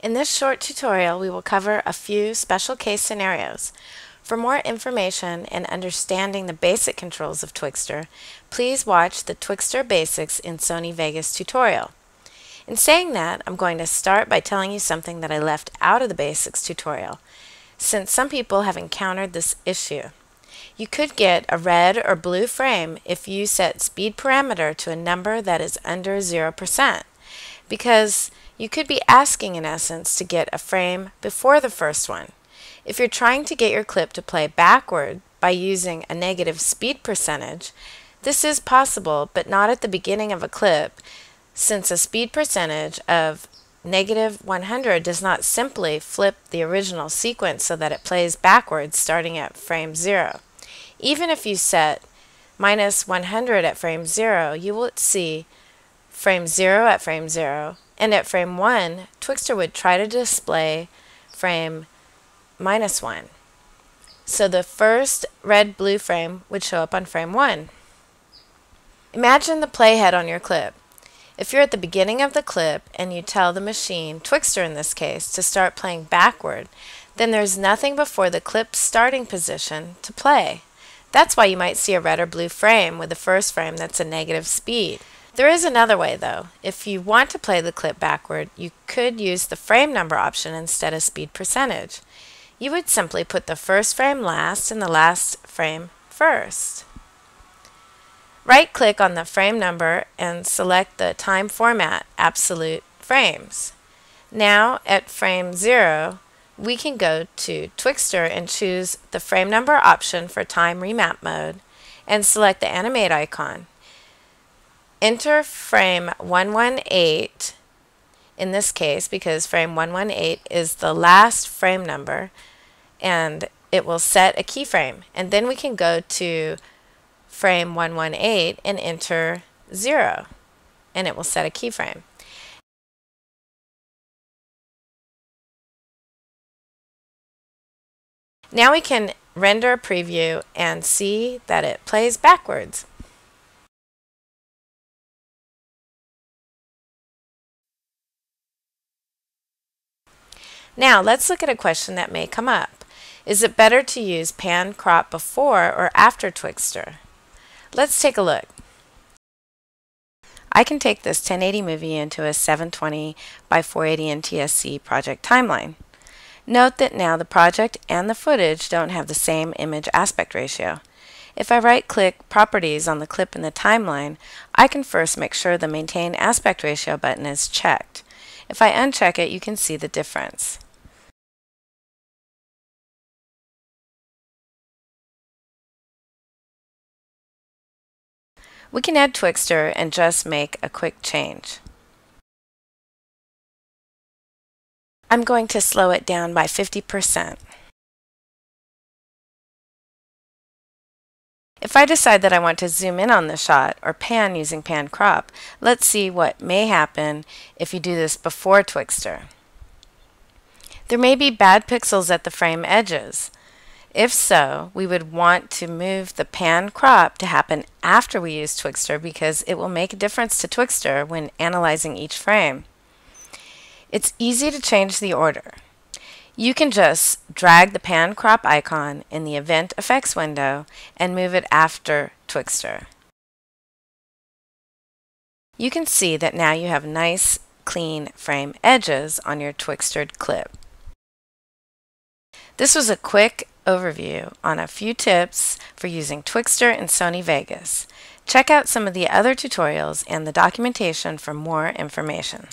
In this short tutorial, we will cover a few special case scenarios. For more information and understanding the basic controls of Twixtor, please watch the Twixtor Basics in Sony Vegas tutorial. In saying that, I'm going to start by telling you something that I left out of the Basics tutorial, since some people have encountered this issue. You could get a red or blue frame if you set speed parameter to a number that is under 0%, because you could be asking, in essence, to get a frame before the first one. If you're trying to get your clip to play backward by using a negative speed percentage, this is possible, but not at the beginning of a clip, since a speed percentage of negative 100 does not simply flip the original sequence so that it plays backwards starting at frame 0. Even if you set minus 100 at frame 0, you will see frame 0 at frame 0, and at frame 1, Twixtor would try to display frame minus 1. So the first red-blue frame would show up on frame 1. Imagine the playhead on your clip. If you're at the beginning of the clip and you tell the machine, Twixtor in this case, to start playing backward, then there's nothing before the clip's starting position to play. That's why you might see a red or blue frame with the first frame that's a negative speed. There is another way though. If you want to play the clip backward, you could use the frame number option instead of speed percentage. You would simply put the first frame last and the last frame first. Right-click on the frame number and select the time format, absolute frames. Now at frame 0, we can go to Twixtor and choose the frame number option for time remap mode and select the animate icon. Enter frame 118 in this case because frame 118 is the last frame number, and it will set a keyframe. And then we can go to frame 118 and enter 0, and it will set a keyframe. Now we can render a preview and see that it plays backwards. Now let's look at a question that may come up. Is it better to use pan crop before or after Twixtor? Let's take a look. I can take this 1080 movie into a 720 by 480 NTSC project timeline. Note that now the project and the footage don't have the same image aspect ratio. If I right-click Properties on the clip in the timeline, I can first make sure the Maintain Aspect Ratio button is checked. If I uncheck it, you can see the difference. We can add Twixtor and just make a quick change. I'm going to slow it down by 50%. If I decide that I want to zoom in on the shot or pan using pan crop, let's see what may happen if you do this before Twixtor. There may be bad pixels at the frame edges. If so, we would want to move the pan crop to happen after we use Twixtor because it will make a difference to Twixtor when analyzing each frame. It's easy to change the order. You can just drag the pan crop icon in the Event Effects window and move it after Twixtor. You can see that now you have nice, clean frame edges on your Twixtor clip. This was a quick overview on a few tips for using Twixtor in Sony Vegas. Check out some of the other tutorials and the documentation for more information.